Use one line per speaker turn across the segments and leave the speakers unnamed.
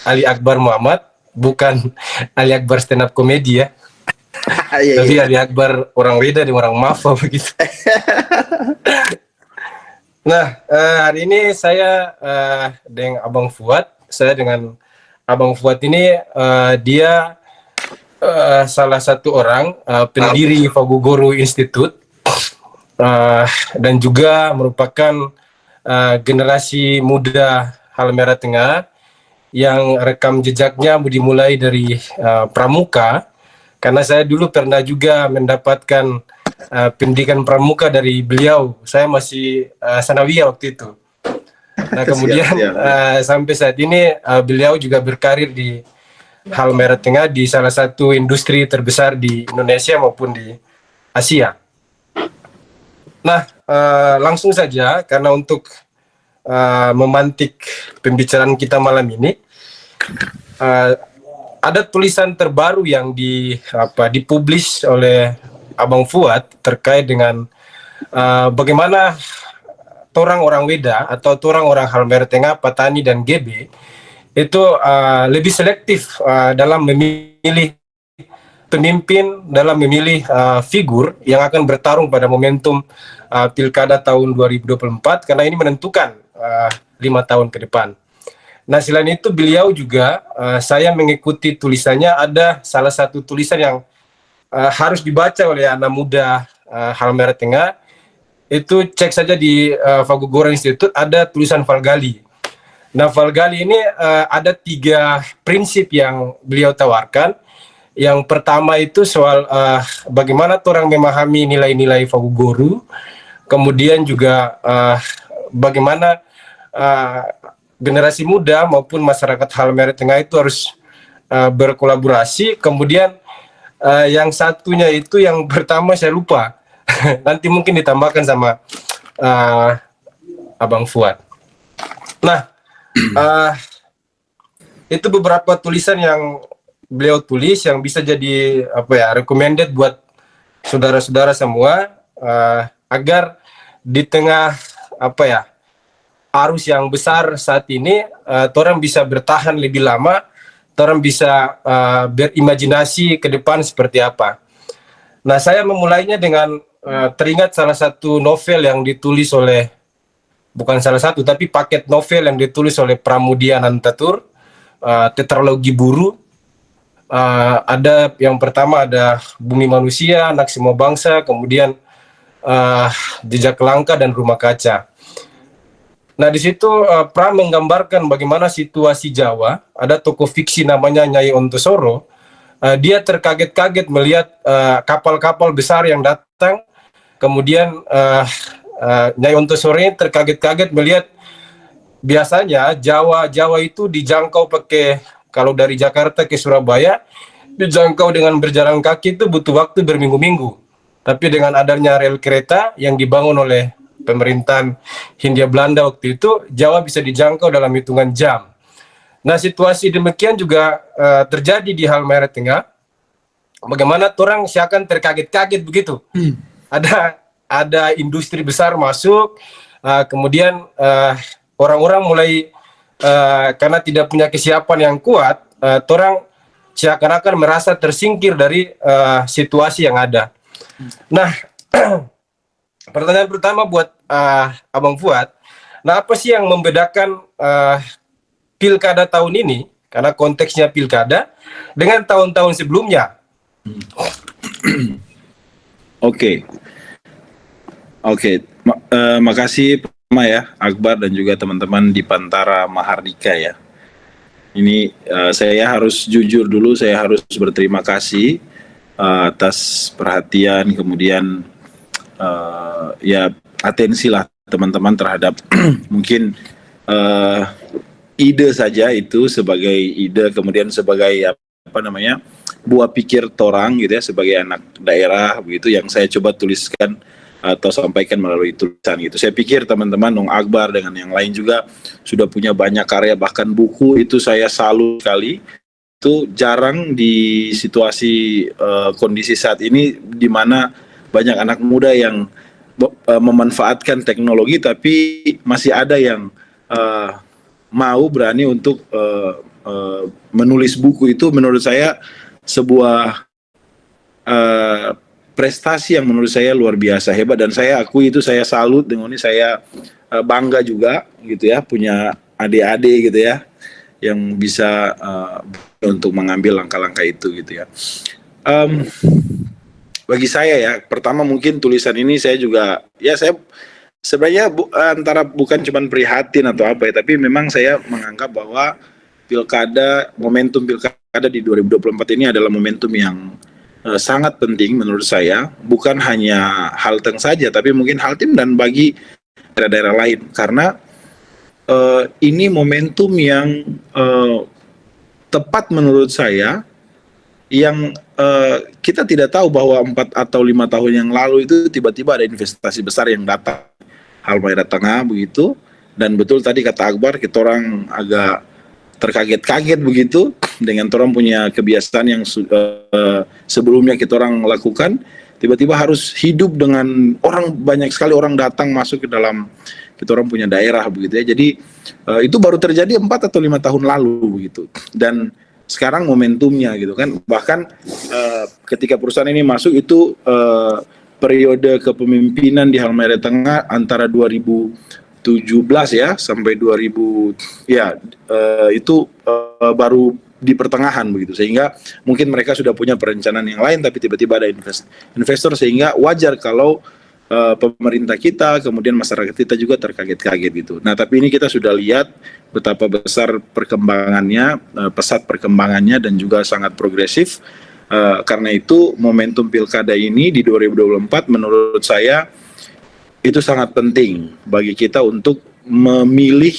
Ali Akbar Muhammad, bukan Ali Akbar stand up comedy ya.
Iya,
Tapi
iya.
Ali Akbar orang Weda dan orang Mafa begitu. Nah, hari ini saya dengan Abang Fuad. Saya dengan Abang Fuad ini dia salah satu orang pendiri Fagugoro Institute dan juga merupakan generasi muda Halmahera Tengah yang rekam jejaknya dimulai dari pramuka, karena saya dulu pernah juga mendapatkan pendidikan pramuka dari beliau. Saya masih sanawiyah waktu itu. Nah kemudian sampai saat ini beliau juga berkarir di Halmahera Tengah di salah satu industri terbesar di Indonesia maupun di Asia. Nah langsung saja, karena untuk memantik pembicaraan kita malam ini, ada tulisan terbaru yang dipublish oleh Abang Fuad terkait dengan bagaimana orang Weda atau orang Halmahera Tengah, Patani dan GB itu lebih selektif dalam memilih pemimpin, dalam memilih figur yang akan bertarung pada momentum pilkada tahun 2024, karena ini menentukan 5 tahun ke depan. Nah selain itu beliau juga, saya mengikuti tulisannya, ada salah satu tulisan yang harus dibaca oleh anak muda Halmahera Tengah. Itu cek saja di Fagugoro Institute, ada tulisan Valgali. Nah Valgali ini ada 3 prinsip yang beliau tawarkan. Yang pertama itu soal bagaimana orang memahami nilai-nilai Fagugoro, kemudian juga bagaimana generasi muda maupun masyarakat Halmahera Tengah itu harus berkolaborasi. Kemudian yang satunya itu, yang pertama saya lupa, nanti mungkin ditambahkan sama Abang Fuad. Nah, itu beberapa tulisan yang beliau tulis yang bisa jadi recommended buat saudara-saudara semua, agar di tengah arus yang besar saat ini, orang bisa bertahan lebih lama, orang bisa berimajinasi ke depan seperti apa. Nah, saya memulainya dengan teringat salah satu novel yang ditulis oleh, bukan salah satu, tapi paket novel yang ditulis oleh Pramudia Anantatur, Tetralogi Buru. Ada yang pertama ada Bumi Manusia, Anak Semua Bangsa, kemudian Jejak Langka dan Rumah Kaca. Nah di situ Pram menggambarkan bagaimana situasi Jawa. Ada tokoh fiksi namanya Nyai Ontosoro. Dia terkaget-kaget melihat kapal-kapal besar yang datang. Kemudian Nyai Ontosoro ini terkaget-kaget melihat biasanya Jawa itu dijangkau pakai, kalau dari Jakarta ke Surabaya dijangkau dengan berjalan kaki itu butuh waktu berminggu-minggu. Tapi dengan adanya rel kereta yang dibangun oleh pemerintahan Hindia Belanda waktu itu, Jawa bisa dijangkau dalam hitungan jam. Nah situasi demikian juga terjadi di Halmahera Tengah. Bagaimana orang seakan terkaget-kaget begitu. Ada industri besar masuk, kemudian orang-orang mulai karena tidak punya kesiapan yang kuat, orang seakan-akan merasa tersingkir dari situasi yang ada. Nah pertanyaan pertama buat Abang Fuad, nah apa sih yang membedakan pilkada tahun ini, karena konteksnya pilkada, dengan tahun-tahun sebelumnya?
Oke. Makasih ya Akbar dan juga teman-teman di Pantara Mahardika ya. Ini saya harus jujur dulu, saya harus berterima kasih atas perhatian, kemudian ya atensi lah teman-teman terhadap mungkin ide saja itu sebagai ide, kemudian sebagai buah pikir torang gitu ya, sebagai anak daerah begitu yang saya coba tuliskan atau sampaikan melalui tulisan gitu. Saya pikir teman-teman Nung Akbar dengan yang lain juga sudah punya banyak karya, bahkan buku, itu saya salut sekali. Itu jarang di situasi kondisi saat ini di mana banyak anak muda yang memanfaatkan teknologi tapi masih ada yang mau berani untuk menulis buku itu menurut saya sebuah prestasi yang menurut saya luar biasa hebat, dan saya akui itu, saya salut dengan ini, saya bangga juga gitu ya, punya adik-adik gitu ya yang bisa untuk mengambil langkah-langkah itu gitu ya. Bagi saya ya, pertama mungkin tulisan ini saya juga ya, saya sebenarnya antara bukan cuma prihatin atau apa ya, tapi memang saya menganggap bahwa momentum pilkada di 2024 ini adalah momentum yang sangat penting menurut saya, bukan hanya Halteng saja, tapi mungkin Haltim dan bagi daerah-daerah lain, karena ini momentum yang tepat menurut saya, yang kita tidak tahu bahwa 4 atau 5 tahun yang lalu itu tiba-tiba ada investasi besar yang datang Halmahera Tengah begitu, dan betul tadi kata Akbar, kita orang agak terkaget-kaget begitu dengan orang punya kebiasaan yang sebelumnya kita orang lakukan, tiba-tiba harus hidup dengan banyak sekali orang datang masuk ke dalam kita orang punya daerah begitu ya. Jadi itu baru terjadi 4 atau 5 tahun lalu begitu, dan sekarang momentumnya gitu kan. Bahkan ketika perusahaan ini masuk itu periode kepemimpinan di Halmahera Tengah antara 2017 ya sampai 2000 ya, itu baru di pertengahan begitu, sehingga mungkin mereka sudah punya perencanaan yang lain, tapi tiba-tiba ada investor, sehingga wajar kalau pemerintah kita, kemudian masyarakat kita juga terkaget-kaget gitu. Nah, tapi ini kita sudah lihat betapa besar perkembangannya, pesat perkembangannya, dan juga sangat progresif. Karena itu momentum pilkada ini di 2024 menurut saya itu sangat penting bagi kita untuk memilih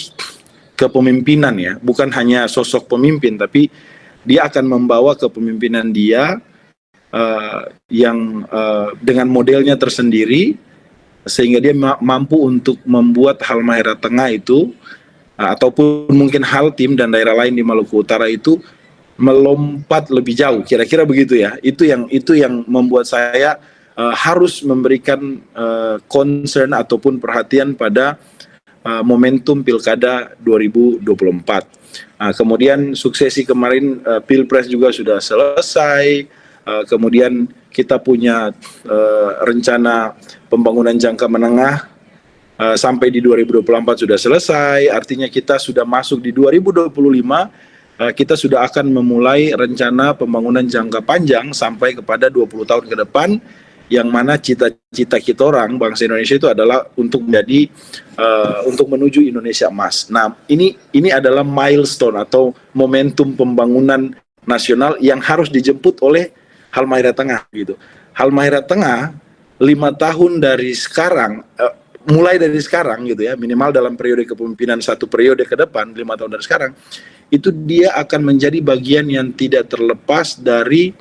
kepemimpinan ya, bukan hanya sosok pemimpin, tapi dia akan membawa kepemimpinan dia yang dengan modelnya tersendiri, sehingga dia mampu untuk membuat Halmahera Tengah itu ataupun mungkin Haltim dan daerah lain di Maluku Utara itu melompat lebih jauh, kira-kira begitu ya. Itu yang membuat saya harus memberikan concern ataupun perhatian pada momentum pilkada 2024. Kemudian suksesi kemarin Pilpres juga sudah selesai. Kemudian kita punya rencana pembangunan jangka menengah sampai di 2024 sudah selesai. Artinya kita sudah masuk di 2025, kita sudah akan memulai rencana pembangunan jangka panjang sampai kepada 20 tahun ke depan, yang mana cita-cita kita orang bangsa Indonesia itu adalah untuk menjadi untuk menuju Indonesia emas. Nah, ini adalah milestone atau momentum pembangunan nasional yang harus dijemput oleh Halmahera Tengah gitu. Halmahera Tengah 5 tahun dari sekarang, mulai dari sekarang gitu ya, minimal dalam periode kepemimpinan 1 periode ke depan, 5 tahun dari sekarang, itu dia akan menjadi bagian yang tidak terlepas dari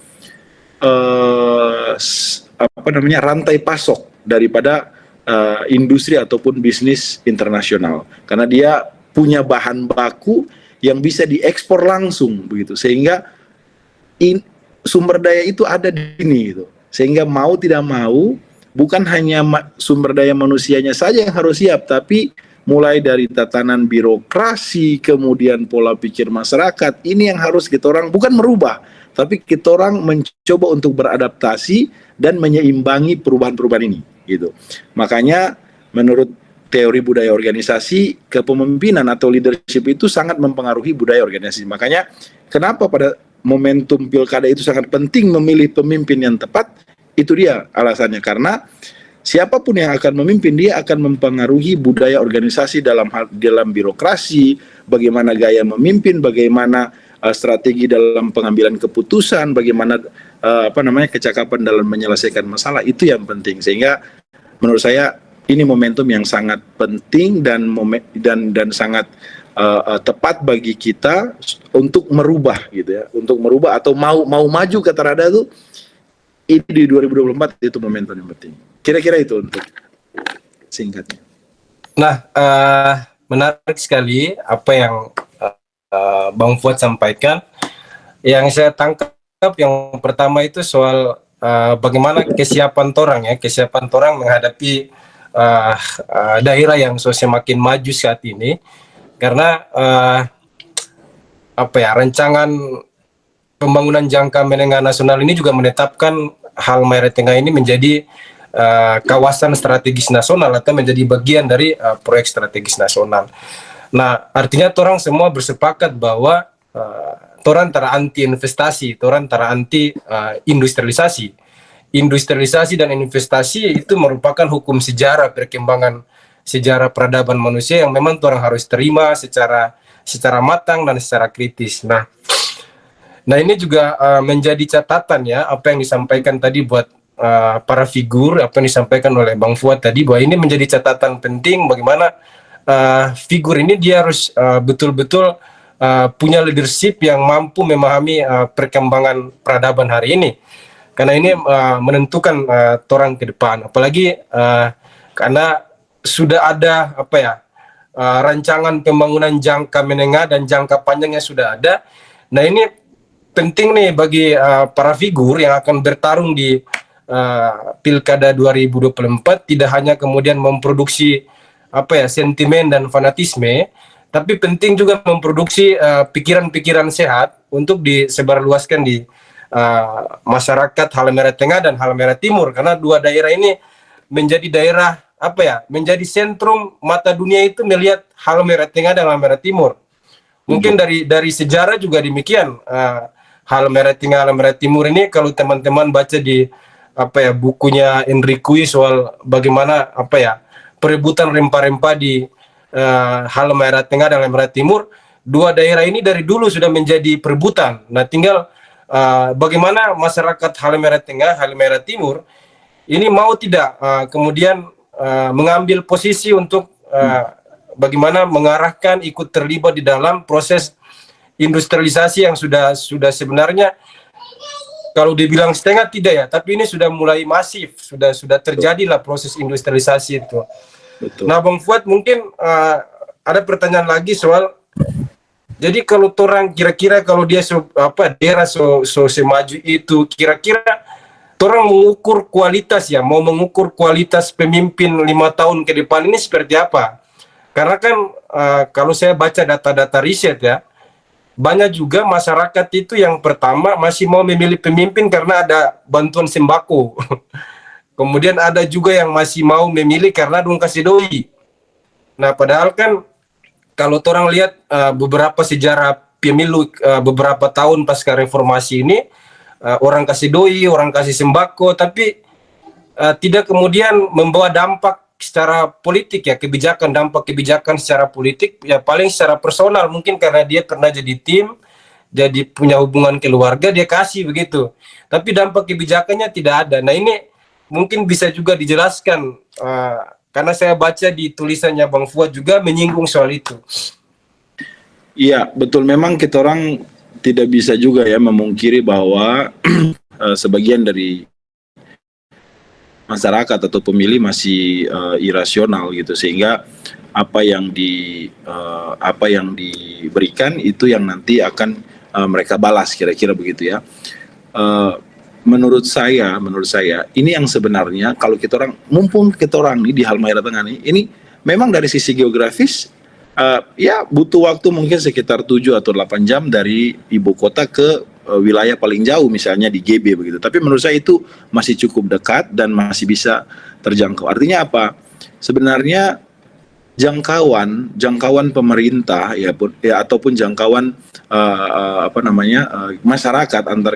rantai pasok daripada industri ataupun bisnis internasional, karena dia punya bahan baku yang bisa diekspor langsung begitu, sehingga sumber daya itu ada di sini gitu. Sehingga mau tidak mau bukan hanya sumber daya manusianya saja yang harus siap, tapi mulai dari tatanan birokrasi, kemudian pola pikir masyarakat, ini yang harus kita orang bukan merubah, tapi kita orang mencoba untuk beradaptasi dan menyeimbangi perubahan-perubahan ini gitu. Makanya menurut teori budaya organisasi, kepemimpinan atau leadership itu sangat mempengaruhi budaya organisasi. Makanya kenapa pada momentum pilkada itu sangat penting memilih pemimpin yang tepat, itu dia alasannya, karena siapapun yang akan memimpin, dia akan mempengaruhi budaya organisasi dalam birokrasi, bagaimana gaya memimpin, bagaimana strategi dalam pengambilan keputusan, bagaimana kecakapan dalam menyelesaikan masalah, itu yang penting. Sehingga menurut saya ini momentum yang sangat penting dan sangat tepat bagi kita untuk merubah gitu ya, untuk merubah atau mau maju ke terada itu, ini di 2024 itu momentum yang penting. Kira-kira itu untuk singkatnya.
Nah, menarik sekali apa yang Bang Fuad sampaikan. Yang saya tangkap yang pertama itu soal bagaimana kesiapan torang menghadapi daerah yang semakin maju saat ini. Karena rancangan pembangunan jangka menengah nasional ini juga menetapkan Halmahera Tengah ini menjadi kawasan strategis nasional atau menjadi bagian dari proyek strategis nasional. Nah, artinya orang semua bersepakat bahwa orang tara anti investasi, orang tara anti industrialisasi. Industrialisasi dan investasi itu merupakan hukum sejarah perkembangan sejarah peradaban manusia yang memang orang harus terima secara matang dan secara kritis. Nah ini juga menjadi catatan ya apa yang disampaikan tadi buat para figur, apa yang disampaikan oleh Bang Fuad tadi, bahwa ini menjadi catatan penting bagaimana figur ini dia harus betul-betul punya leadership yang mampu memahami perkembangan peradaban hari ini, karena ini menentukan orang ke depan, apalagi karena sudah ada rancangan pembangunan jangka menengah dan jangka panjangnya sudah ada. Nah ini penting nih bagi para figur yang akan bertarung di Pilkada 2024, tidak hanya kemudian memproduksi sentimen dan fanatisme, tapi penting juga memproduksi pikiran-pikiran sehat untuk disebarluaskan di masyarakat Halmahera Tengah dan Halmahera Timur, karena dua daerah ini menjadi daerah menjadi sentrum mata dunia itu melihat Halmahera Tengah dan Halmahera Timur. Mungkin dari sejarah juga demikian. Halmahera Tengah, Halmahera Timur ini kalau teman-teman baca di bukunya Enrique soal bagaimana perebutan rempah-rempah di Halmahera Tengah dan Halmahera Timur, dua daerah ini dari dulu sudah menjadi perebutan. Nah tinggal bagaimana masyarakat Halmahera Tengah, Halmahera Timur ini mau tidak kemudian mengambil posisi untuk bagaimana mengarahkan, ikut terlibat di dalam proses industrialisasi yang sudah sebenarnya kalau dibilang setengah tidak ya, tapi ini sudah mulai masif, sudah terjadilah proses industrialisasi itu. Betul. Nah, Bang Fuad mungkin ada pertanyaan lagi soal, jadi kalau orang kira-kira kalau dia daerah semaju itu, kira-kira orang mengukur kualitas ya, mau mengukur kualitas pemimpin 5 tahun ke depan ini seperti apa? Karena kan kalau saya baca data-data riset ya, banyak juga masyarakat itu yang pertama masih mau memilih pemimpin karena ada bantuan sembako. Kemudian ada juga yang masih mau memilih karena dong kasih doi. Nah padahal kan kalau orang lihat beberapa sejarah pemilu beberapa tahun pasca reformasi ini, orang kasih doi, orang kasih sembako, tapi tidak kemudian membawa dampak secara politik ya, dampak kebijakan secara politik ya, paling secara personal mungkin karena dia pernah jadi tim, jadi punya hubungan keluarga, dia kasih begitu, tapi dampak kebijakannya tidak ada. Nah ini mungkin bisa juga dijelaskan karena saya baca di tulisannya Bang Fuad juga menyinggung soal itu.
Iya betul, memang kita orang tidak bisa juga ya memungkiri bahwa sebagian dari masyarakat atau pemilih masih irasional gitu, sehingga apa yang diberikan itu yang nanti akan mereka balas, kira-kira begitu ya. Menurut saya ini yang sebenarnya kalau kita orang, mumpung kita orang nih di Halmahera Tengah nih, ini memang dari sisi geografis ya butuh waktu mungkin sekitar 7 atau 8 jam dari ibu kota ke wilayah paling jauh, misalnya di GB begitu. Tapi menurut saya itu masih cukup dekat dan masih bisa terjangkau. Artinya apa? Sebenarnya jangkauan pemerintah ya ataupun jangkauan masyarakat antar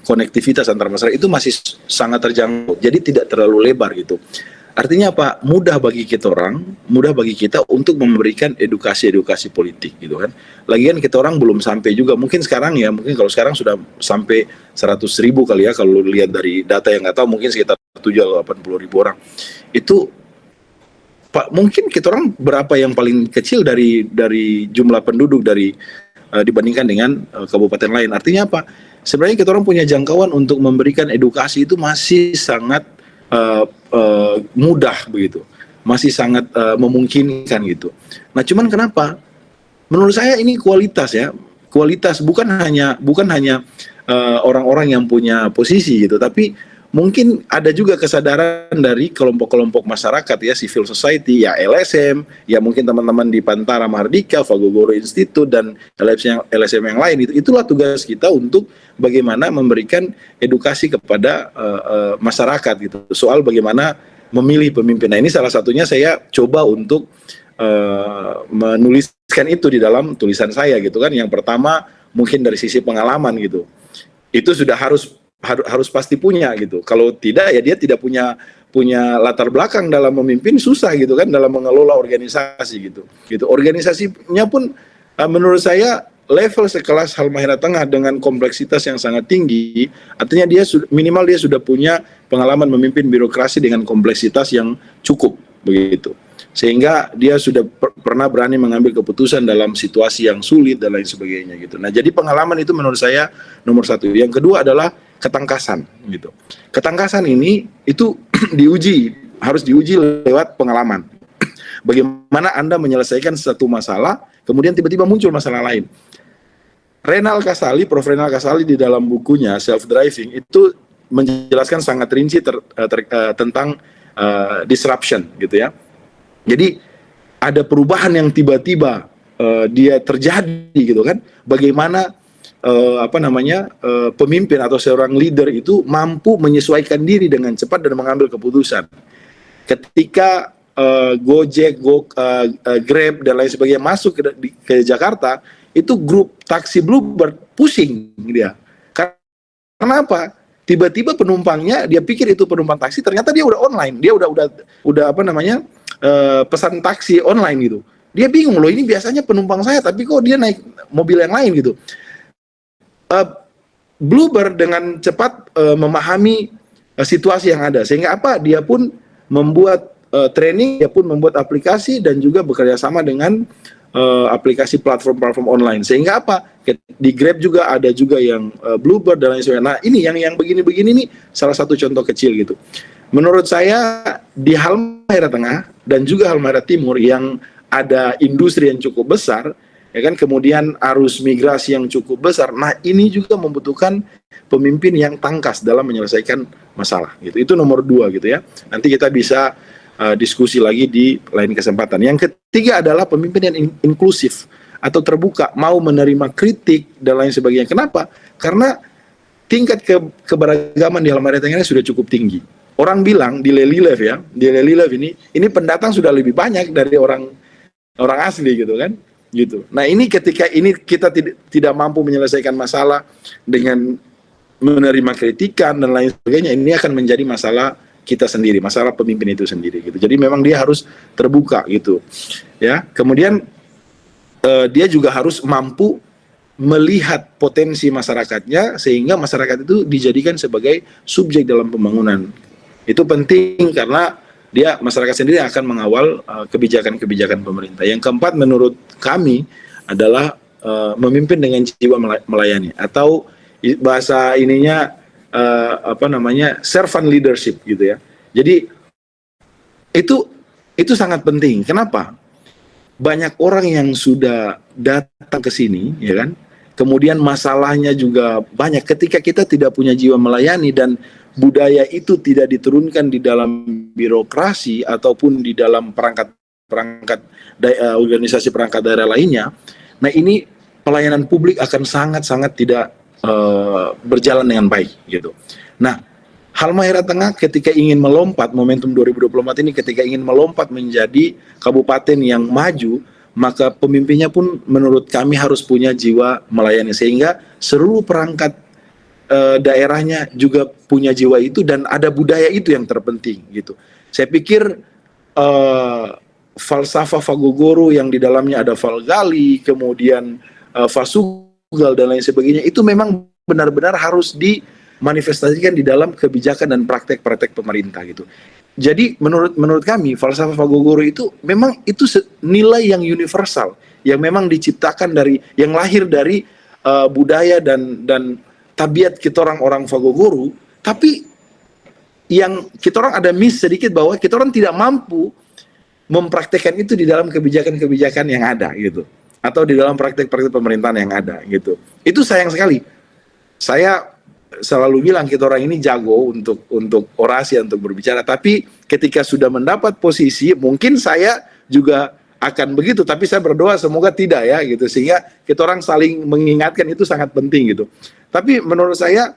konektivitas antar masyarakat itu masih sangat terjangkau. Jadi tidak terlalu lebar gitu. Artinya apa? Mudah bagi kita untuk memberikan edukasi politik gitu kan. Lagian kita orang belum sampai juga, mungkin kalau sekarang sudah sampai 100.000 kali ya, kalau lihat dari data yang nggak tahu, mungkin sekitar 80.000 orang. Itu mungkin kita orang berapa yang paling kecil dari jumlah penduduk dibandingkan dengan kabupaten lain. Artinya apa? Sebenarnya kita orang punya jangkauan untuk memberikan edukasi itu masih sangat mudah begitu, masih sangat memungkinkan gitu. Nah cuman kenapa? Menurut saya ini kualitas bukan hanya orang-orang yang punya posisi gitu, tapi mungkin ada juga kesadaran dari kelompok-kelompok masyarakat ya, civil society, ya LSM, ya mungkin teman-teman di Pantara Mardika, Fagogoro Institute, dan LSM yang lain. Itulah tugas kita untuk bagaimana memberikan edukasi kepada masyarakat gitu, soal bagaimana memilih pemimpin. Nah, ini salah satunya saya coba untuk menuliskan itu di dalam tulisan saya gitu kan. Yang pertama mungkin dari sisi pengalaman gitu, itu sudah harus pasti punya gitu. Kalau tidak ya dia tidak punya latar belakang dalam memimpin, susah gitu kan dalam mengelola organisasi gitu. Organisasinya pun menurut saya level sekelas Halmahera Tengah dengan kompleksitas yang sangat tinggi, artinya minimal dia sudah punya pengalaman memimpin birokrasi dengan kompleksitas yang cukup begitu. Sehingga dia sudah pernah berani mengambil keputusan dalam situasi yang sulit dan lain sebagainya gitu. Nah, jadi pengalaman itu menurut saya nomor satu. Yang kedua adalah ketangkasan gitu. Ketangkasan ini itu harus diuji lewat pengalaman. Bagaimana Anda menyelesaikan satu masalah, kemudian tiba-tiba muncul masalah lain. Prof. Renal Kasali di dalam bukunya Self Driving itu menjelaskan sangat rinci tentang disruption gitu ya. Jadi ada perubahan yang tiba-tiba dia terjadi gitu kan. Bagaimana pemimpin atau seorang leader itu mampu menyesuaikan diri dengan cepat dan mengambil keputusan. Ketika Gojek, Grab dan lain sebagainya masuk ke Jakarta, itu grup taksi Bluebird pusing dia. Karena apa? Tiba-tiba penumpangnya dia pikir itu penumpang taksi, ternyata dia udah online, dia udah pesan taksi online gitu. Dia bingung loh, ini biasanya penumpang saya, tapi kok dia naik mobil yang lain gitu. Bluebird dengan cepat memahami situasi yang ada, sehingga apa? Dia pun membuat training, dia pun membuat aplikasi dan juga bekerja sama dengan aplikasi platform online. Sehingga apa? Di Grab juga ada juga yang Bluebird dan lain sebagainya. Nah, ini yang begini-begini nih salah satu contoh kecil gitu. Menurut saya di Halmahera Tengah dan juga Halmahera Timur yang ada industri yang cukup besar, ya kan, kemudian arus migrasi yang cukup besar. Nah, ini juga membutuhkan pemimpin yang tangkas dalam menyelesaikan masalah gitu. Itu nomor 2 gitu ya. Nanti kita bisa diskusi lagi di lain kesempatan. Yang ketiga adalah pemimpin yang inklusif atau terbuka, mau menerima kritik dan lain sebagainya. Kenapa? Karena tingkat keberagaman di Halmahera Tengah sudah cukup tinggi. Orang bilang di Lelilev ya, di Lelilev ini pendatang sudah lebih banyak dari orang asli gitu kan, gitu. Nah, ini ketika ini kita tidak mampu menyelesaikan masalah dengan menerima kritikan dan lain sebagainya, ini akan menjadi masalah kita sendiri, masalah pemimpin itu sendiri gitu. Jadi memang dia harus terbuka gitu. Ya, kemudian dia juga harus mampu melihat potensi masyarakatnya sehingga masyarakat itu dijadikan sebagai subjek dalam pembangunan. Itu penting karena masyarakat sendiri akan mengawal kebijakan-kebijakan pemerintah. Yang keempat menurut kami adalah memimpin dengan jiwa melayani, atau bahasa ininya servant leadership gitu ya. Jadi itu sangat penting. Kenapa? Banyak orang yang sudah datang ke sini, ya kan? Kemudian masalahnya juga banyak. Ketika kita tidak punya jiwa melayani dan budaya itu tidak diturunkan di dalam birokrasi ataupun di dalam perangkat organisasi perangkat daerah lainnya, nah ini pelayanan publik akan sangat-sangat tidak berjalan dengan baik gitu. Nah, Halmahera Tengah ketika ingin melompat, momentum 2024 ini ketika ingin melompat menjadi kabupaten yang maju, maka pemimpinnya pun menurut kami harus punya jiwa melayani, sehingga seluruh perangkat daerahnya juga punya jiwa itu dan ada budaya itu yang terpenting gitu. Saya pikir falsafah Fagogoro yang di dalamnya ada Valgali, kemudian Fasugal dan lain sebagainya, itu memang benar-benar harus dimanifestasikan di dalam kebijakan dan praktek-praktek pemerintah gitu. Jadi menurut kami falsafah Fagogoro itu memang itu nilai yang universal, yang memang diciptakan yang lahir dari budaya dan tabiat kita orang Fagogoro, tapi yang kita orang ada miss sedikit bahwa kita orang tidak mampu mempraktekkan itu di dalam kebijakan-kebijakan yang ada gitu, atau di dalam praktek-praktek pemerintahan yang ada gitu. Itu sayang sekali. Saya selalu bilang kita orang ini jago untuk orasi, untuk berbicara, tapi ketika sudah mendapat posisi mungkin saya juga akan begitu, tapi saya berdoa semoga tidak ya gitu, sehingga kita orang saling mengingatkan, itu sangat penting gitu. Tapi menurut saya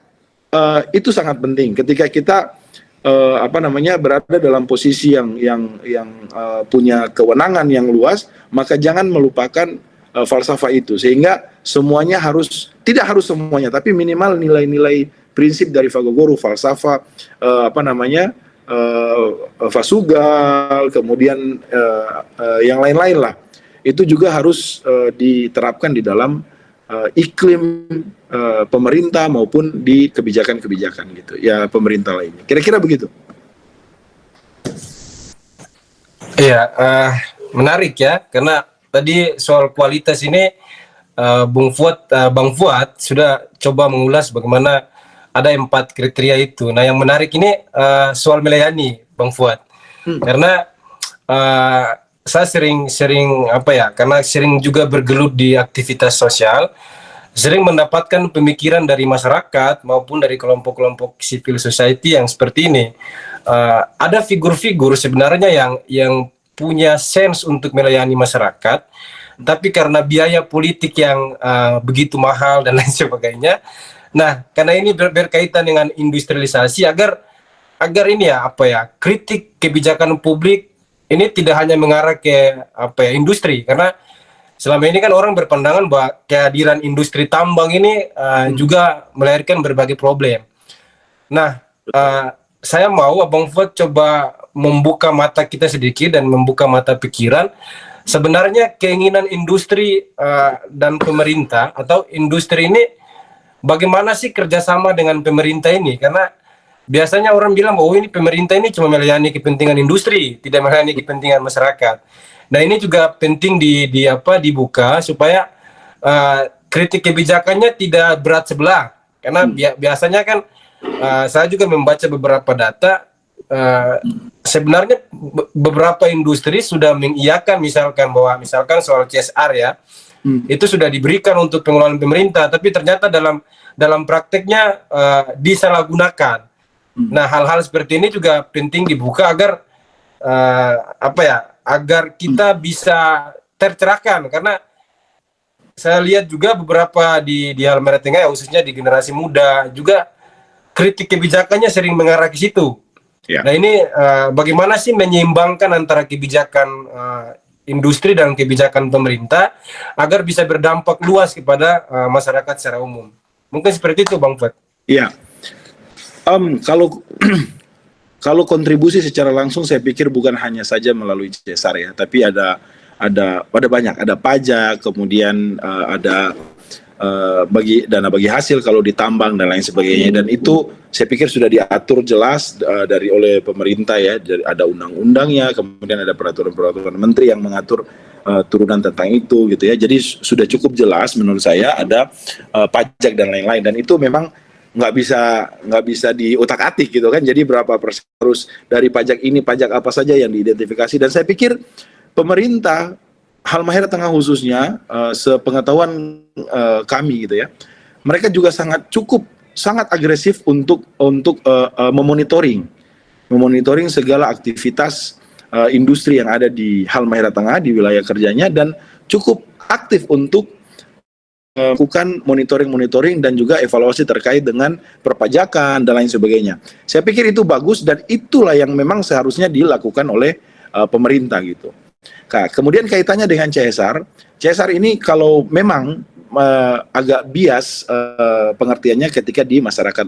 itu sangat penting ketika kita berada dalam posisi yang punya kewenangan yang luas, maka jangan melupakan falsafah itu, sehingga semuanya tidak harus semuanya, tapi minimal nilai-nilai prinsip dari Fagogoro, falsafah Fasugal, kemudian yang lain-lain lah, itu juga harus diterapkan di dalam iklim pemerintah maupun di kebijakan-kebijakan gitu ya, pemerintah lainnya. Kira-kira begitu.
Iya, menarik ya, karena tadi soal kualitas ini Bang Fuad sudah coba mengulas bagaimana ada 4 kriteria itu. Nah, yang menarik ini soal melayani, Bang Fuad. Karena saya sering karena sering juga bergelut di aktivitas sosial, sering mendapatkan pemikiran dari masyarakat maupun dari kelompok-kelompok civil society yang seperti ini. Ada figur-figur sebenarnya yang punya sense untuk melayani masyarakat, tapi karena biaya politik yang begitu mahal dan lain sebagainya. Nah, karena ini berkaitan dengan industrialisasi, agar ini kritik kebijakan publik ini tidak hanya mengarah ke industri, karena selama ini kan orang berpandangan bahwa kehadiran industri tambang ini juga melahirkan berbagai problem. Nah, saya mau Abang Fuad coba membuka mata kita sedikit dan membuka mata pikiran. Sebenarnya keinginan industri dan pemerintah, atau industri ini, bagaimana sih kerjasama dengan pemerintah ini? Karena biasanya orang bilang bahwa ini pemerintah ini cuma melayani kepentingan industri, tidak melayani kepentingan masyarakat. Nah, ini juga penting dibuka supaya kritik kebijakannya tidak berat sebelah. Karena biasanya kan saya juga membaca beberapa data, sebenarnya beberapa industri sudah mengiyakan misalkan soal CSR ya, itu sudah diberikan untuk pengelolaan pemerintah, tapi ternyata dalam prakteknya disalahgunakan. Nah, hal-hal seperti ini juga penting dibuka agar agar kita bisa tercerahkan, karena saya lihat juga beberapa di Halmahera Tengah, khususnya di generasi muda juga kritik kebijakannya sering mengarah ke situ. Ya. Nah, ini bagaimana sih menyeimbangkan antara kebijakan industri dan kebijakan pemerintah agar bisa berdampak luas kepada masyarakat secara umum? Mungkin seperti itu, Bang Fuad.
Iya. Kalau kontribusi secara langsung, saya pikir bukan hanya saja melalui CSR ya, tapi ada banyak, ada pajak, kemudian ada dana bagi hasil kalau ditambang dan lain sebagainya, dan itu saya pikir sudah diatur jelas oleh pemerintah ya. Ada undang-undangnya, kemudian ada peraturan menteri yang mengatur turunan tentang itu gitu ya. Jadi sudah cukup jelas menurut saya, ada pajak dan lain-lain, dan itu memang nggak bisa diutak-atik gitu kan. Jadi berapa persen harus dari pajak ini, pajak apa saja yang diidentifikasi, dan saya pikir pemerintah Halmahera Tengah khususnya, sepengetahuan kami gitu ya, mereka juga sangat agresif untuk memonitoring segala aktivitas industri yang ada di Halmahera Tengah, di wilayah kerjanya, dan cukup aktif untuk melakukan monitoring dan juga evaluasi terkait dengan perpajakan dan lain sebagainya. Saya pikir itu bagus, dan itulah yang memang seharusnya dilakukan oleh pemerintah gitu. Nah, kemudian kaitannya dengan CSR ini kalau memang agak bias pengertiannya ketika di masyarakat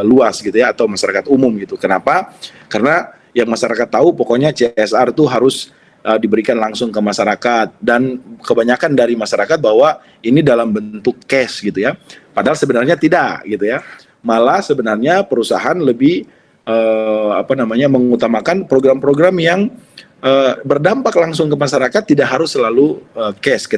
luas gitu ya, atau masyarakat umum gitu. Kenapa? Karena yang masyarakat tahu pokoknya CSR itu harus diberikan langsung ke masyarakat, dan kebanyakan dari masyarakat bahwa ini dalam bentuk cash gitu ya. Padahal sebenarnya tidak gitu ya. Malah sebenarnya perusahaan lebih mengutamakan program-program yang berdampak langsung ke masyarakat, tidak harus selalu cash.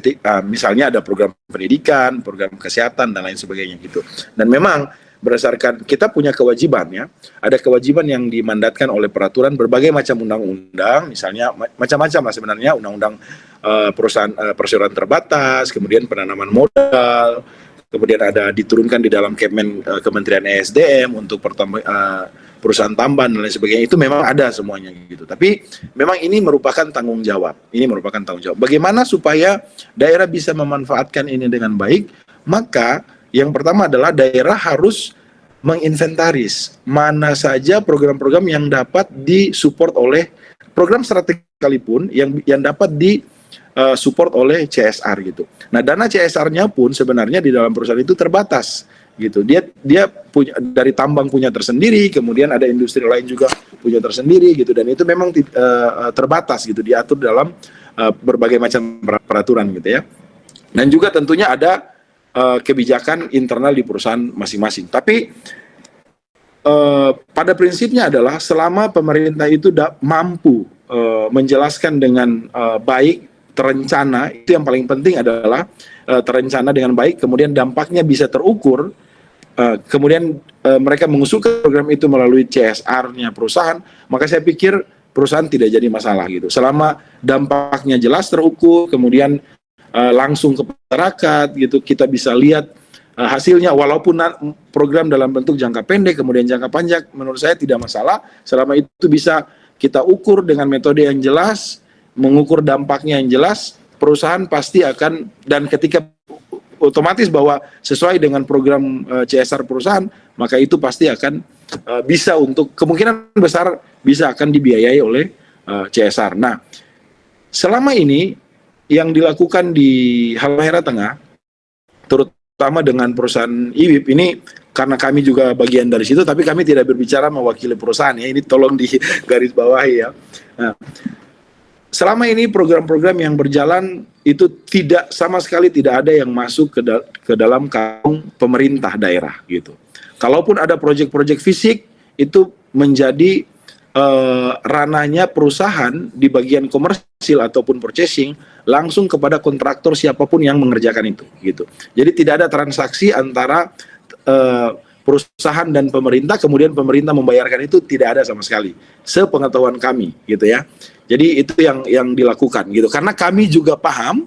Misalnya ada program pendidikan, program kesehatan dan lain sebagainya gitu. Dan memang berdasarkan kita punya kewajiban ya, ada kewajiban yang dimandatkan oleh peraturan berbagai macam undang-undang, misalnya macam-macam lah sebenarnya, undang-undang perseroan terbatas, kemudian penanaman modal, kemudian ada diturunkan di dalam Kementerian ESDM untuk perusahaan tambahan dan lain sebagainya, itu memang ada semuanya gitu. Tapi memang ini merupakan tanggung jawab. Ini merupakan tanggung jawab. Bagaimana supaya daerah bisa memanfaatkan ini dengan baik? Maka yang pertama adalah daerah harus menginventaris mana saja program-program yang dapat disupport oleh program strategi sekalipun yang dapat support oleh CSR gitu. Nah, dana CSR-nya pun sebenarnya di dalam perusahaan itu terbatas gitu. Dia punya dari tambang punya tersendiri, kemudian ada industri lain juga punya tersendiri gitu, dan itu memang terbatas gitu, diatur dalam berbagai macam peraturan gitu ya. Dan juga tentunya ada kebijakan internal di perusahaan masing-masing. Tapi pada prinsipnya adalah selama pemerintah itu mampu menjelaskan dengan baik, terencana, itu yang paling penting adalah terencana dengan baik, kemudian dampaknya bisa terukur, kemudian mereka mengusulkan program itu melalui CSR-nya perusahaan, maka saya pikir perusahaan tidak jadi masalah gitu. Selama dampaknya jelas terukur, kemudian langsung ke masyarakat gitu, kita bisa lihat hasilnya, walaupun program dalam bentuk jangka pendek, kemudian jangka panjang, menurut saya tidak masalah, selama itu bisa kita ukur dengan metode yang jelas, mengukur dampaknya yang jelas, perusahaan pasti akan, dan ketika otomatis bahwa sesuai dengan program CSR perusahaan, maka itu pasti akan bisa untuk, kemungkinan besar bisa akan dibiayai oleh CSR. Nah, selama ini yang dilakukan di Halmahera Tengah, terutama dengan perusahaan IWIP ini, karena kami juga bagian dari situ, tapi kami tidak berbicara mewakili perusahaan ya, ini tolong di garis bawahi ya. Nah, selama ini program-program yang berjalan itu sama sekali tidak ada yang masuk ke dalam kantong pemerintah daerah gitu. Kalaupun ada proyek-proyek fisik, itu menjadi ranahnya perusahaan di bagian komersil ataupun purchasing, langsung kepada kontraktor siapapun yang mengerjakan itu gitu. Jadi tidak ada transaksi antara perusahaan dan pemerintah, kemudian pemerintah membayarkan, itu tidak ada sama sekali, sepengetahuan kami gitu ya. Jadi itu yang dilakukan gitu, karena kami juga paham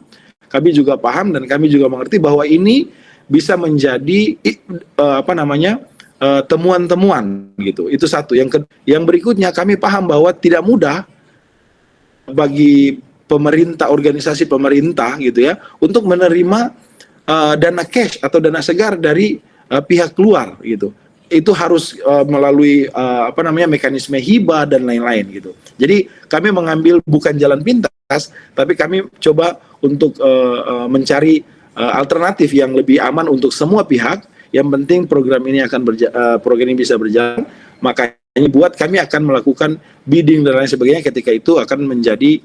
dan kami juga mengerti bahwa ini bisa menjadi temuan-temuan gitu. Itu satu. Yang berikutnya, kami paham bahwa tidak mudah bagi pemerintah, organisasi pemerintah gitu ya, untuk menerima dana cash atau dana segar dari pihak luar gitu. Itu harus melalui mekanisme hibah dan lain-lain gitu. Jadi kami mengambil bukan jalan pintas, tapi kami coba untuk mencari alternatif yang lebih aman untuk semua pihak. Yang penting program ini program ini bisa berjalan. Makanya buat kami akan melakukan bidding dan lain sebagainya ketika itu akan menjadi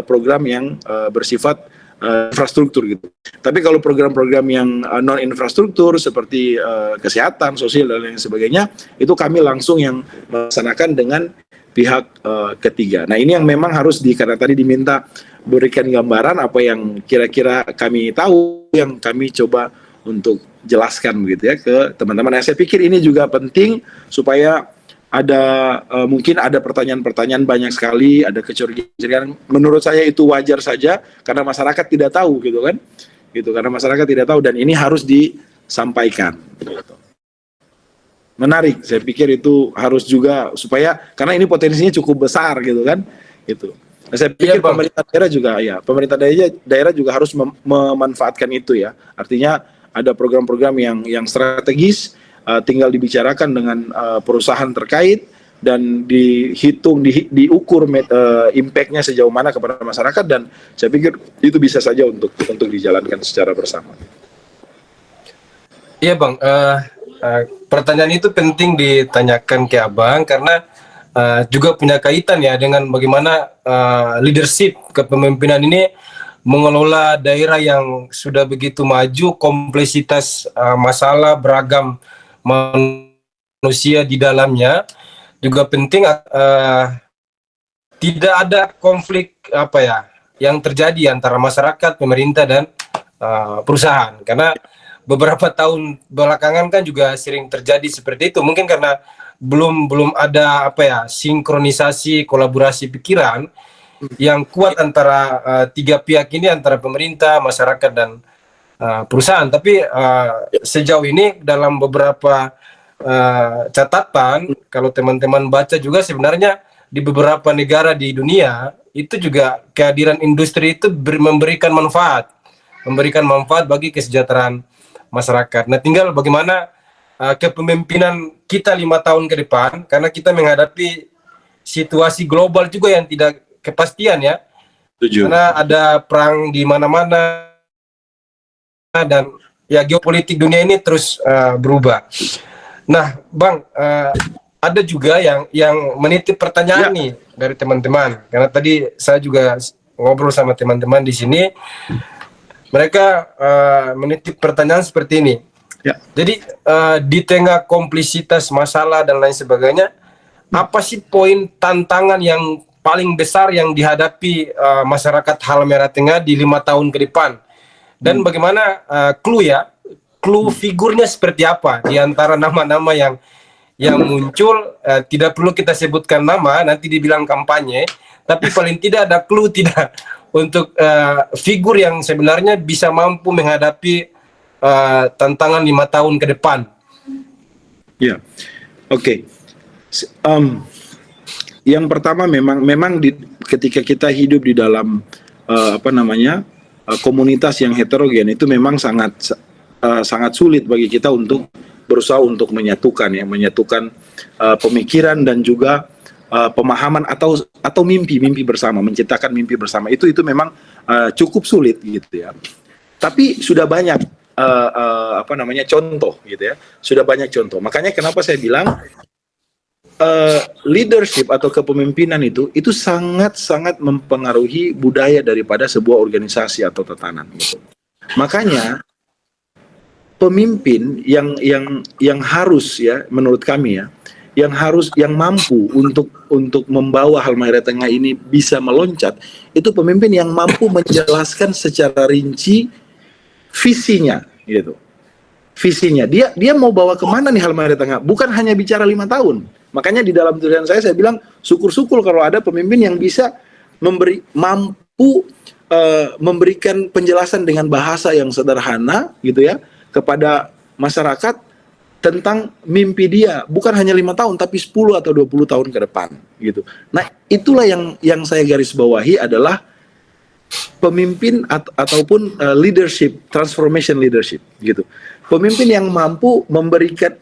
program yang bersifat infrastruktur gitu. Tapi kalau program-program yang non infrastruktur seperti kesehatan, sosial dan lain sebagainya, itu kami langsung yang melaksanakan dengan pihak ketiga. Nah, ini yang memang harus karena tadi diminta berikan gambaran apa yang kira-kira kami tahu, yang kami coba untuk jelaskan begitu ya ke teman-teman. Nah, saya pikir ini juga penting supaya mungkin ada pertanyaan-pertanyaan banyak sekali, ada kecurigaan. Menurut saya itu wajar saja karena masyarakat tidak tahu gitu kan, karena masyarakat tidak tahu dan ini harus disampaikan. Gitu. Menarik, saya pikir itu harus juga supaya karena ini potensinya cukup besar gitu kan, gitu. Nah, saya pikir pemerintah daerah juga harus memanfaatkan itu ya. Artinya ada program-program yang strategis. Tinggal dibicarakan dengan perusahaan terkait dan dihitung, diukur impact-nya sejauh mana kepada masyarakat, dan saya pikir itu bisa saja untuk dijalankan secara bersama.
Iya Bang, pertanyaan itu penting ditanyakan ke Abang karena juga punya kaitan ya dengan bagaimana leadership kepemimpinan ini mengelola daerah yang sudah begitu maju, kompleksitas masalah beragam manusia di dalamnya, juga penting tidak ada konflik yang terjadi antara masyarakat, pemerintah dan perusahaan, karena beberapa tahun belakangan kan juga sering terjadi seperti itu, mungkin karena belum ada sinkronisasi, kolaborasi pikiran yang kuat antara tiga pihak ini, antara pemerintah, masyarakat dan perusahaan. Tapi sejauh ini dalam beberapa catatan, kalau teman-teman baca juga sebenarnya di beberapa negara di dunia itu juga kehadiran industri itu memberikan manfaat bagi kesejahteraan masyarakat. Nah, tinggal bagaimana kepemimpinan kita 5 tahun ke depan, karena kita menghadapi situasi global juga yang tidak kepastian ya.
Setuju.
Karena ada perang di mana-mana dan ya geopolitik dunia ini terus berubah. Nah, Bang, ada juga yang menitip pertanyaan nih dari teman-teman. Karena tadi saya juga ngobrol sama teman-teman di sini, mereka menitip pertanyaan seperti ini.
Ya.
Jadi di tengah komplisitas masalah dan lain sebagainya, apa sih poin tantangan yang paling besar yang dihadapi masyarakat Halmahera Tengah di 5 tahun ke depan? Dan bagaimana clue figurnya seperti apa di antara nama-nama yang muncul? Tidak perlu kita sebutkan nama, nanti dibilang kampanye, tapi paling tidak ada clue tidak untuk figur yang sebenarnya bisa mampu menghadapi tantangan 5 tahun ke depan.
Ya, oke. Yang pertama memang ketika kita hidup di dalam komunitas yang heterogen itu memang sangat sulit bagi kita untuk berusaha untuk menyatukan pemikiran dan juga pemahaman atau mimpi bersama, menciptakan mimpi bersama itu memang cukup sulit gitu ya. Tapi sudah banyak contoh gitu ya. Sudah banyak contoh. Makanya kenapa saya bilang leadership atau kepemimpinan itu sangat mempengaruhi budaya daripada sebuah organisasi atau tatanan gitu. Makanya pemimpin yang harus ya menurut kami ya, yang mampu untuk membawa Halmahera Tengah ini bisa meloncat, itu pemimpin yang mampu menjelaskan secara rinci visinya gitu. Visinya dia mau bawa kemana nih Halmahera Tengah, bukan hanya bicara 5 tahun. Makanya di dalam tulisan saya bilang syukur-syukur kalau ada pemimpin yang bisa mampu memberikan penjelasan dengan bahasa yang sederhana gitu ya kepada masyarakat tentang mimpi dia, bukan hanya 5 tahun tapi 10 atau 20 tahun ke depan gitu. Nah, itulah yang saya garis bawahi adalah pemimpin ataupun leadership, transformation leadership gitu. Pemimpin yang mampu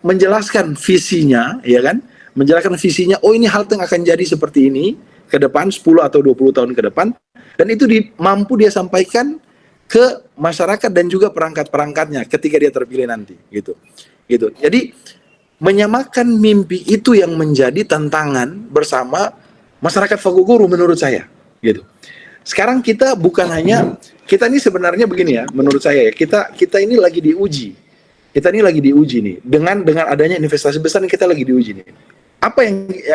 menjelaskan visinya, ya kan? Menjelaskan visinya, oh ini halte yang akan jadi seperti ini ke depan 10 atau 20 tahun ke depan, dan itu mampu dia sampaikan ke masyarakat dan juga perangkat-perangkatnya ketika dia terpilih nanti gitu. Jadi menyamakan mimpi itu yang menjadi tantangan bersama masyarakat Fagoguru menurut saya gitu. Sekarang kita bukan hanya, kita ini sebenarnya begini ya, menurut saya ya, kita ini lagi diuji. Kita ini lagi diuji nih dengan adanya investasi besar ini, kita lagi diuji nih. Apa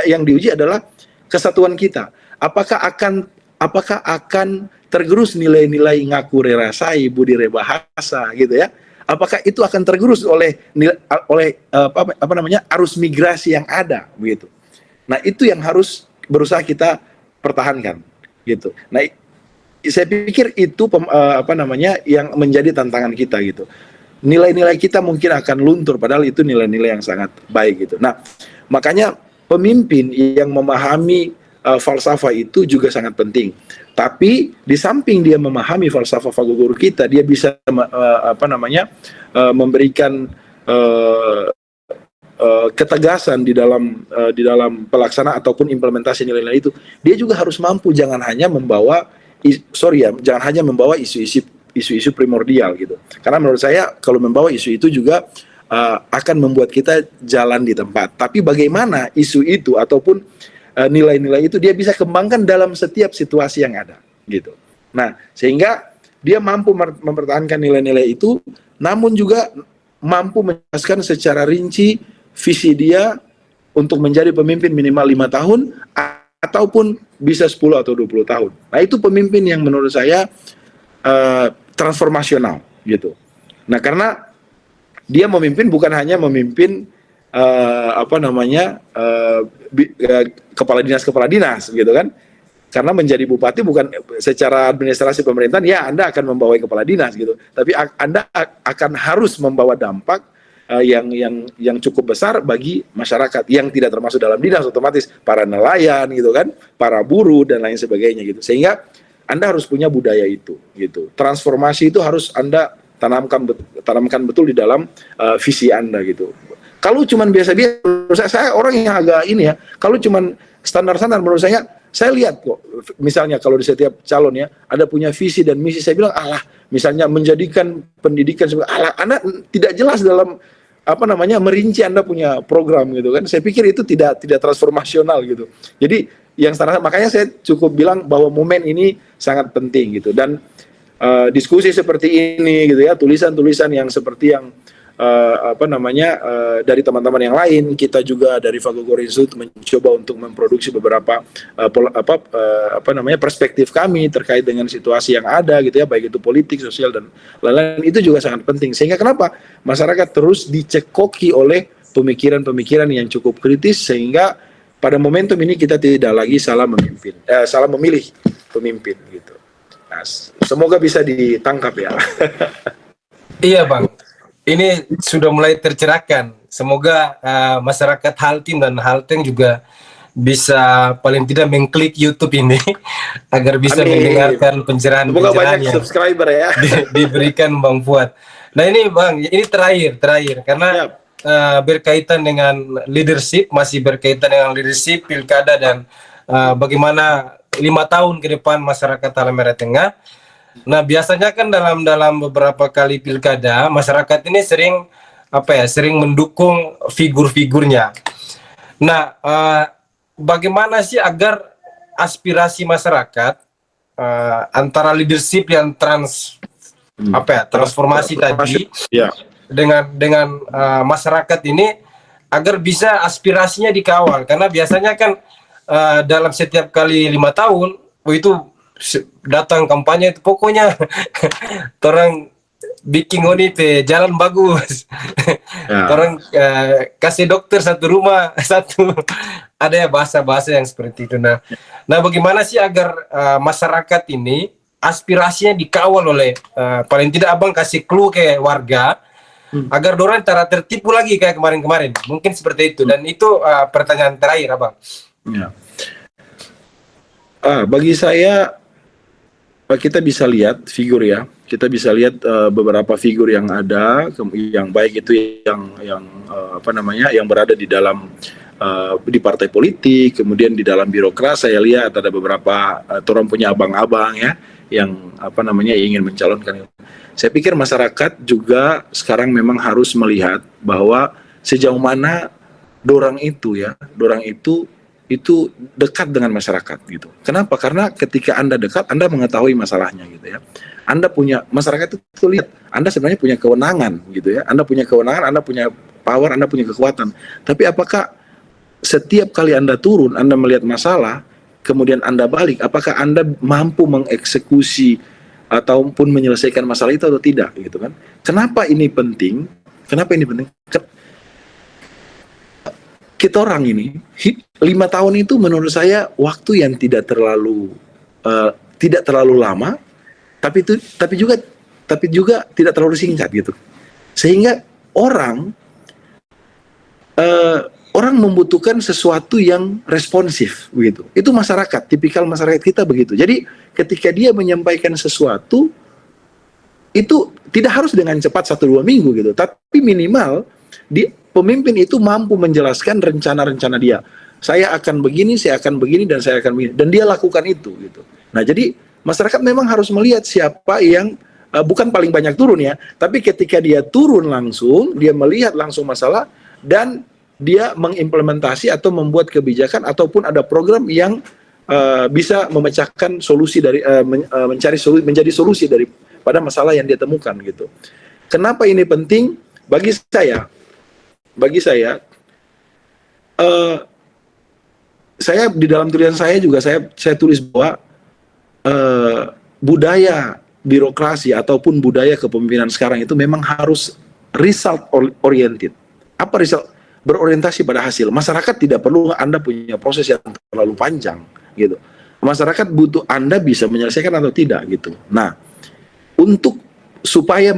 yang diuji adalah kesatuan kita. Apakah akan tergerus nilai-nilai ngaku rerasai, budi rebahasa gitu ya? Apakah itu akan tergerus oleh arus migrasi yang ada begitu? Nah, itu yang harus berusaha kita pertahankan gitu. Nah, saya pikir itu yang menjadi tantangan kita gitu. Nilai-nilai kita mungkin akan luntur padahal itu nilai-nilai yang sangat baik gitu. Nah, makanya pemimpin yang memahami falsafah itu juga sangat penting. Tapi di samping dia memahami falsafah Fagoguru kita, dia bisa memberikan ketegasan di dalam pelaksanaan ataupun implementasi nilai-nilai itu. Dia juga harus mampu jangan hanya membawa isu-isu primordial gitu. Karena menurut saya kalau membawa isu itu juga akan membuat kita jalan di tempat. Tapi bagaimana isu itu ataupun nilai-nilai itu dia bisa kembangkan dalam setiap situasi yang ada gitu. Nah, sehingga dia mampu mempertahankan nilai-nilai itu, namun juga mampu menjelaskan secara rinci visi dia untuk menjadi pemimpin minimal 5 tahun ataupun bisa 10 atau 20 tahun. Nah, itu pemimpin yang menurut saya transformasional gitu. Nah, karena dia memimpin bukan hanya memimpin kepala dinas gitu kan, Karena menjadi bupati bukan secara administrasi pemerintahan, ya Anda akan membawa kepala dinas gitu. Tapi Anda akan harus membawa dampak yang cukup besar bagi masyarakat yang tidak termasuk dalam dinas, otomatis para nelayan gitu kan, para buruh dan lain sebagainya gitu. Sehingga Anda harus punya budaya itu gitu. Transformasi itu harus Anda tanamkan betul di dalam visi Anda gitu. Kalau cuman biasa-biasa, saya orang yang agak ini ya, kalau cuman standar-standar menurut saya lihat kok, misalnya kalau di setiap calon ya, ada punya visi dan misi, saya bilang, misalnya menjadikan pendidikan, Anda tidak jelas dalam, merinci Anda punya program gitu kan, saya pikir itu tidak transformasional gitu. Jadi, yang standar, makanya saya cukup bilang bahwa momen ini sangat penting gitu, dan diskusi seperti ini gitu ya, tulisan-tulisan yang seperti yang dari teman-teman yang lain, kita juga dari Fagogor Institute mencoba untuk memproduksi beberapa perspektif kami terkait dengan situasi yang ada gitu ya, baik itu politik, sosial dan lain-lain, itu juga sangat penting. Sehingga kenapa masyarakat terus dicekoki oleh pemikiran-pemikiran yang cukup kritis, sehingga pada momentum ini kita tidak lagi salah memilih pemimpin gitu. Nah, semoga bisa ditangkap ya.
Iya Bang, ini sudah mulai tercerahkan. Semoga masyarakat Haltim dan Halteng juga bisa paling tidak mengklik YouTube ini agar bisa mendengarkan pencerahan-pencerahan yang
subscriber ya
diberikan Bang Fuad. Nah ini Bang, ini terakhir karena berkaitan dengan leadership, masih berkaitan dengan leadership pilkada dan bagaimana 5 tahun ke depan masyarakat Halmahera Tengah. Nah biasanya kan dalam beberapa kali pilkada masyarakat ini sering mendukung figur-figurnya. Nah bagaimana sih agar aspirasi masyarakat antara leadership yang transformasi tadi dengan masyarakat ini agar bisa aspirasinya dikawal, karena biasanya kan dalam setiap kali 5 tahun itu datang kampanye itu pokoknya orang bikin jalan bagus, orang kasih dokter satu rumah satu, ada ya bahasa-bahasa yang seperti itu. Nah bagaimana sih agar masyarakat ini aspirasinya dikawal oleh paling tidak Abang kasih clue ke warga agar dorang tidak tertipu lagi kayak kemarin-kemarin, mungkin seperti itu. Dan itu pertanyaan terakhir Abang.
Bagi saya kita bisa lihat figur ya, kita bisa lihat beberapa figur yang ada, yang baik itu yang berada di dalam di partai politik, kemudian di dalam birokrasi. Saya lihat ada beberapa orang punya abang-abang ya, yang ingin mencalonkan. Saya pikir masyarakat juga sekarang memang harus melihat bahwa sejauh mana dorang itu dekat dengan masyarakat gitu. Kenapa? Karena ketika Anda dekat, Anda mengetahui masalahnya gitu ya. Masyarakat itu lihat, Anda sebenarnya punya kewenangan gitu ya. Anda punya kewenangan, Anda punya power, Anda punya kekuatan. Tapi apakah setiap kali Anda turun, Anda melihat masalah, kemudian Anda balik, apakah Anda mampu mengeksekusi ataupun menyelesaikan masalah itu atau tidak gitu kan? Kenapa ini penting? Kita orang ini 5 tahun itu menurut saya waktu yang tidak terlalu lama, tapi juga tidak terlalu singkat gitu. Sehingga orang membutuhkan sesuatu yang responsif begitu. Itu masyarakat, tipikal masyarakat kita begitu. Jadi ketika dia menyampaikan sesuatu itu tidak harus dengan cepat 1-2 minggu gitu, tapi minimal pemimpin itu mampu menjelaskan rencana-rencana dia. Saya akan begini, dan saya akan begini. Dan dia lakukan itu gitu. Nah, jadi masyarakat memang harus melihat siapa yang bukan paling banyak turun ya, tapi ketika dia turun langsung, dia melihat langsung masalah dan dia mengimplementasi atau membuat kebijakan ataupun ada program yang bisa memecahkan solusi dari menjadi solusi daripada masalah yang dia temukan gitu. Kenapa ini penting? Bagi saya di dalam tulisan saya juga saya tulis bahwa budaya birokrasi ataupun budaya kepemimpinan sekarang itu memang harus result oriented. Apa result? Berorientasi pada hasil. Masyarakat tidak perlu Anda punya proses yang terlalu panjang gitu. masyarakat butuh Anda bisa menyelesaikan atau tidak gitu. Nah, untuk supaya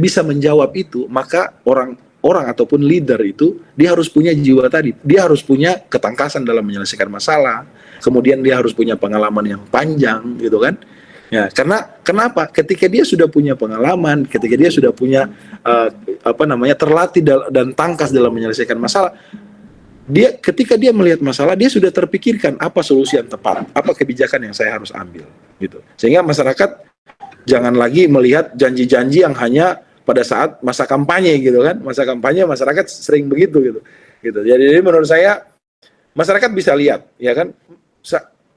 bisa menjawab itu, maka orang ataupun leader itu dia harus punya jiwa tadi. Dia harus punya ketangkasan dalam menyelesaikan masalah. Kemudian dia harus punya pengalaman yang panjang gitu kan. Ya, karena kenapa? Ketika dia sudah punya pengalaman, ketika dia sudah punya terlatih dan tangkas dalam menyelesaikan masalah, ketika dia melihat masalah, dia sudah terpikirkan apa solusi yang tepat, apa kebijakan yang saya harus ambil gitu. Sehingga masyarakat jangan lagi melihat janji-janji yang hanya pada saat masa kampanye gitu kan. Masa kampanye masyarakat sering begitu gitu. Jadi menurut saya masyarakat bisa lihat ya kan.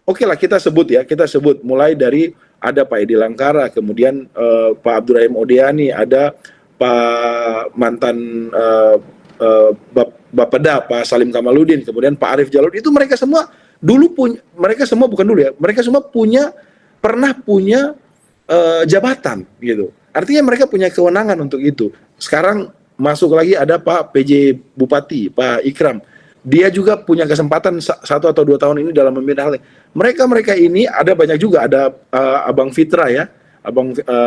Oke lah kita sebut mulai dari ada Pak Edi Langkara, kemudian Pak Abdurrahim Odiani, ada Pak mantan Bapeda, Pak Salim Kamaludin, kemudian Pak Arief Jalud, itu mereka semua pernah punya jabatan gitu. Artinya mereka punya kewenangan untuk itu. Sekarang masuk lagi ada Pak PJ Bupati, Pak Ikram. Dia juga punya kesempatan 1 atau 2 tahun ini dalam memimpin hal ini. Mereka ini ada banyak juga, ada Abang Fitra ya,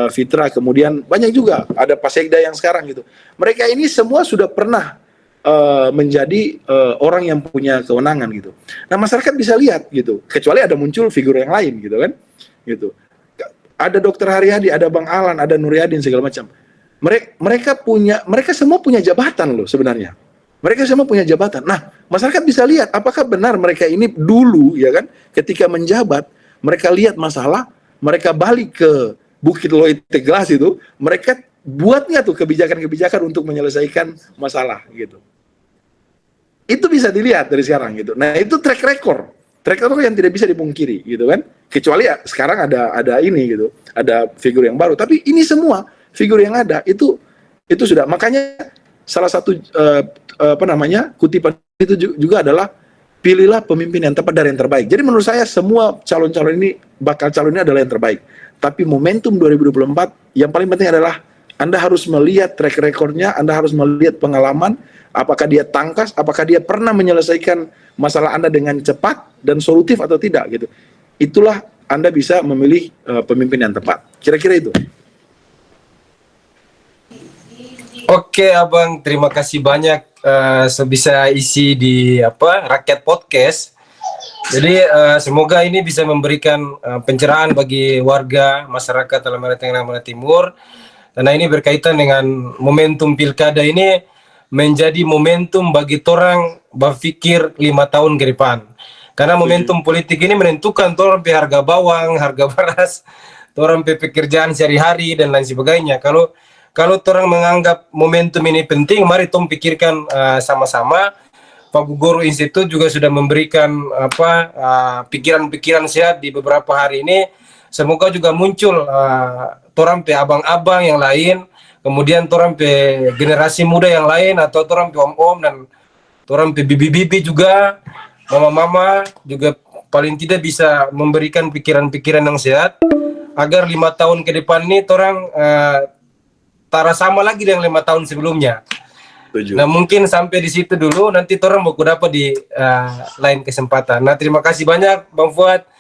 Fitra, kemudian banyak juga ada Pak Sekda yang sekarang gitu. Mereka ini semua sudah pernah menjadi orang yang punya kewenangan gitu. Nah masyarakat bisa lihat gitu, kecuali ada muncul figur yang lain gitu kan, gitu. Ada Dokter Haryadi, ada Bang Alan, ada Nuryadin segala macam. Mereka semua punya jabatan loh sebenarnya. Mereka semua punya jabatan. Nah, masyarakat bisa lihat apakah benar mereka ini dulu ya kan, ketika menjabat, mereka lihat masalah, mereka balik ke Bukit Loi Teglas itu, mereka buatnya tuh kebijakan-kebijakan untuk menyelesaikan masalah gitu. Itu bisa dilihat dari sekarang gitu. Nah, itu track record yang tidak bisa dipungkiri gitu kan. Kecuali ya sekarang ada ini gitu, ada figur yang baru. Tapi ini semua figur yang ada itu sudah. Makanya salah satu kutipan itu juga adalah pilihlah pemimpin yang tepat dari yang terbaik. Jadi menurut saya semua calon-calon ini adalah yang terbaik. Tapi momentum 2024 yang paling penting adalah Anda harus melihat track recordnya, Anda harus melihat pengalaman, apakah dia tangkas, apakah dia pernah menyelesaikan masalah Anda dengan cepat dan solutif atau tidak gitu. Itulah Anda bisa memilih pemimpin yang tepat. Kira-kira itu.
Oke Abang, terima kasih banyak sebisa isi di Rakyat Podcast. Jadi semoga ini bisa memberikan pencerahan bagi warga masyarakat Halmahera Tengah Halmahera Timur. Karena ini berkaitan dengan momentum pilkada ini menjadi momentum bagi orang berpikir 5 tahun ke depan. Karena momentum politik ini menentukan orang harga bawang, harga beras, orang pekerjaan sehari-hari dan lain sebagainya. Kalau orang menganggap momentum ini penting, mari tom pikirkan sama-sama. Pak Gugoro Institute juga sudah memberikan pikiran-pikiran sehat di beberapa hari ini. Semoga juga muncul orang pe abang-abang yang lain, kemudian orang pe generasi muda yang lain, atau orang pe om-om dan orang pe bibi-bibi juga, mama-mama juga paling tidak bisa memberikan pikiran-pikiran yang sehat agar 5 tahun ke depan ini orang tara sama lagi dengan 5 tahun sebelumnya. Nah mungkin sampai di situ dulu, nanti orang mau dapat di lain kesempatan. Nah terima kasih banyak Bang Fuad.